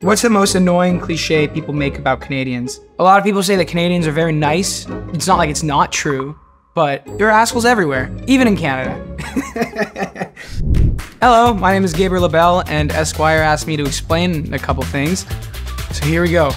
What's the most annoying cliche people make about Canadians? A lot of people say that Canadians are very nice. It's not like it's not true, but there are assholes everywhere, even in Canada. Hello, my name is Gabriel LaBelle, and Esquire asked me to explain a couple things. So here we go.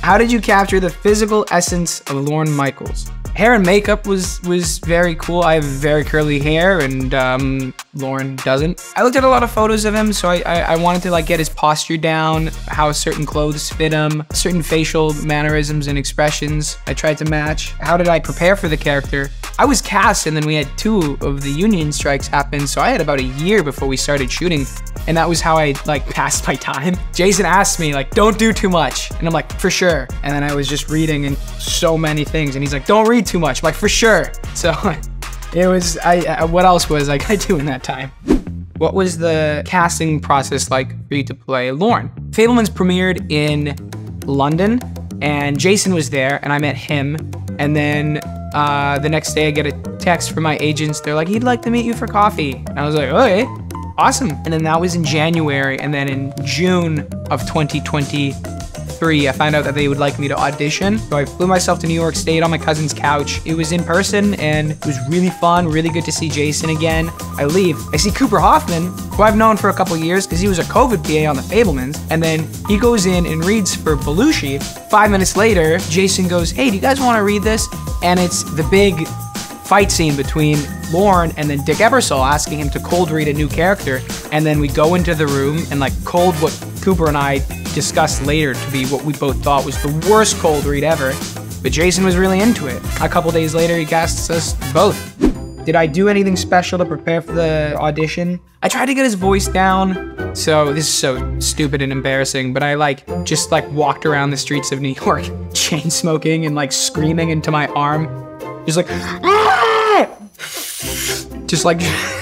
How did you capture the physical essence of Lorne Michaels? Hair and makeup was very cool. I have very curly hair, and Lorne doesn't. I looked at a lot of photos of him, so I wanted to like get his posture down, how certain clothes fit him, certain facial mannerisms and expressions I tried to match. How did I prepare for the character? I was cast, and then we had 2 of the union strikes happen, so I had about a year before we started shooting, and that was how I like passed my time. Jason asked me like, don't do too much, and I'm like, for sure. And then I was just reading and so many things, and he's like, don't read too much. I'm like, for sure. So it was, what else was I gonna do in that time? What was the casting process like for you to play Lorne? Fabelmans premiered in London, and Jason was there, and I met him, and then the next day I get a text from my agents. They're like, he'd like to meet you for coffee. And I was like, okay, awesome. And then that was in January, and then in June of 2023, I found out that they would like me to audition. So I flew myself to New York, stayed on my cousin's couch. It was in person, and it was really fun, really good to see Jason again. I leave, I see Cooper Hoffman, who I've known for a couple years because he was a COVID PA on the Fabelmans, and then he goes in and reads for Belushi. 5 minutes later, Jason goes, hey, do you guys want to read this? And it's the big fight scene between Lorne and then Dick Ebersol asking him to cold read a new character. And then we go into the room and like cold what Cooper and I discussed later to be what we both thought was the worst cold read ever. But Jason was really into it. A couple days later, he casts us both. Did I do anything special to prepare for the audition? I tried to get his voice down. So this is so stupid and embarrassing, but I just walked around the streets of New York chain smoking and like screaming into my arm. Just like, ah! Just like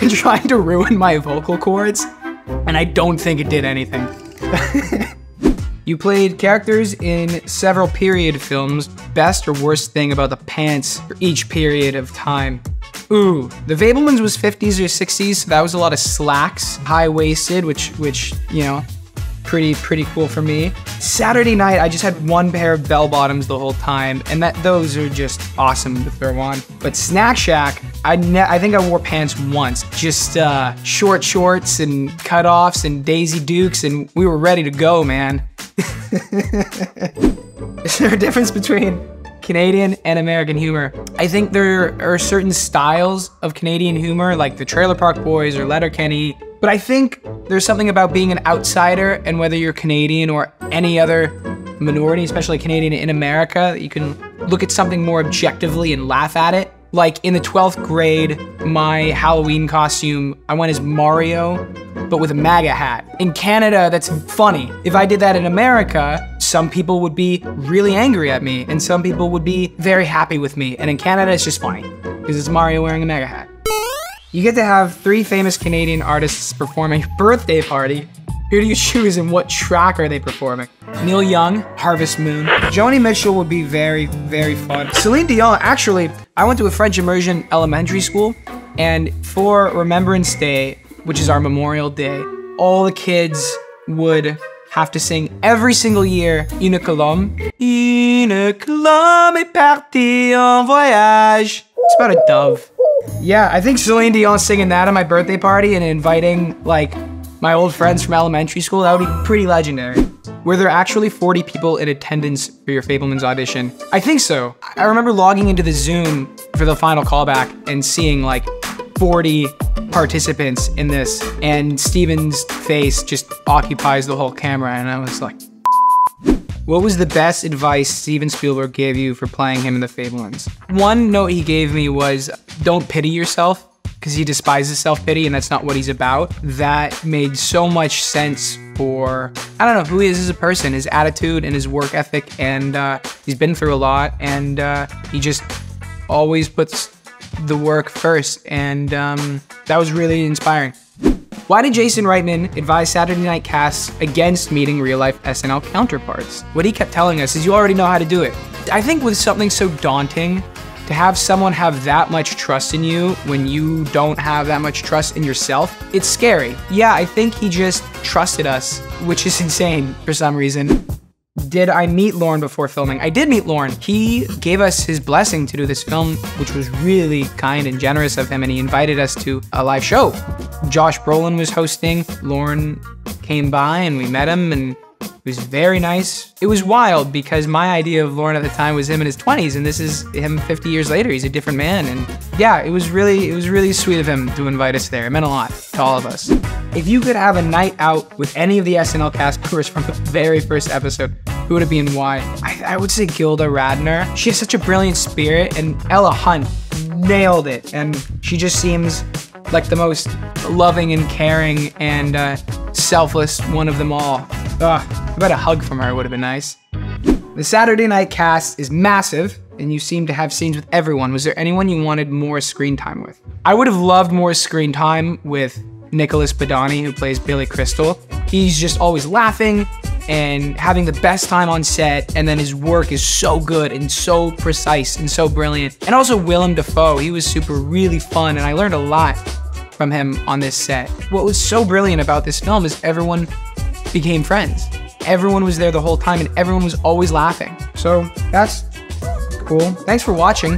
trying to ruin my vocal cords. And I don't think it did anything. You played characters in several period films. Best or worst thing about the pants for each period of time? Ooh, the Fabelmans was 50s or 60s, so that was a lot of slacks, high-waisted, which you know, pretty cool for me. Saturday Night, I just had 1 pair of bell-bottoms the whole time, and those are just awesome to throw on. But Snack Shack, I think I wore pants once, just short shorts and cutoffs and Daisy Dukes, and we were ready to go, man. Is there a difference between Canadian and American humor? I think there are certain styles of Canadian humor, like the Trailer Park Boys or Letterkenny, but I think there's something about being an outsider, and whether you're Canadian or any other minority, especially Canadian in America, that you can look at something more objectively and laugh at it. Like in the 12th grade, my Halloween costume, I went as Mario, but with a MAGA hat. In Canada, that's funny. If I did that in America, some people would be really angry at me, and some people would be very happy with me. And in Canada, it's just funny, because it's Mario wearing a MAGA hat. You get to have 3 famous Canadian artists performing your birthday party. Who do you choose, and what track are they performing? Neil Young, Harvest Moon. Joni Mitchell would be very fun. Celine Dion, actually, I went to a French immersion elementary school, and for Remembrance Day, which is our Memorial Day, all the kids would have to sing every single year, Une colombe. Une colombe est partie en voyage. It's about a dove. Yeah, I think Celine Dion singing that at my birthday party and inviting like my old friends from elementary school, that would be pretty legendary. Were there actually 40 people in attendance for your Fabelmans audition? I think so. I remember logging into the Zoom for the final callback and seeing like 40 participants in this, and Steven's face just occupies the whole camera, and I was like, what was the best advice Steven Spielberg gave you for playing him in the Fabelmans? One note he gave me was, don't pity yourself, because he despises self-pity, and that's not what he's about. That made so much sense for, I don't know, who he is as a person, his attitude and his work ethic, and he's been through a lot, and he just always puts the work first, and that was really inspiring. Why did Jason Reitman advise Saturday Night casts against meeting real-life SNL counterparts? What he kept telling us is you already know how to do it. I think with something so daunting To have someone have that much trust in you when you don't have that much trust in yourself, it's scary. Yeah, I think he just trusted us, which is insane for some reason. Did I meet Lorne before filming? I did meet Lorne. He gave us his blessing to do this film, which was really kind and generous of him, and he invited us to a live show. Josh Brolin was hosting. Lorne came by and we met him, and it was very nice. It was wild because my idea of Lorne at the time was him in his 20s, and this is him 50 years later. He's a different man, and yeah, it was really sweet of him to invite us there. It meant a lot to all of us. If you could have a night out with any of the SNL cast members from the very first episode, who would it be and why? I would say Gilda Radner. She has such a brilliant spirit, and Ella Hunt nailed it, and she just seems like the most loving and caring and selfless one of them all. I bet a hug from her would have been nice. The Saturday Night cast is massive, and you seem to have scenes with everyone. Was there anyone you wanted more screen time with? I would have loved more screen time with Nicholas Badani, who plays Billy Crystal. He's just always laughing and having the best time on set, and then his work is so good and so precise and so brilliant. And also Willem Dafoe, he was really fun, and I learned a lot from him on this set. What was so brilliant about this film is everyone became friends. Everyone was there the whole time, and everyone was always laughing. So that's cool. Thanks for watching.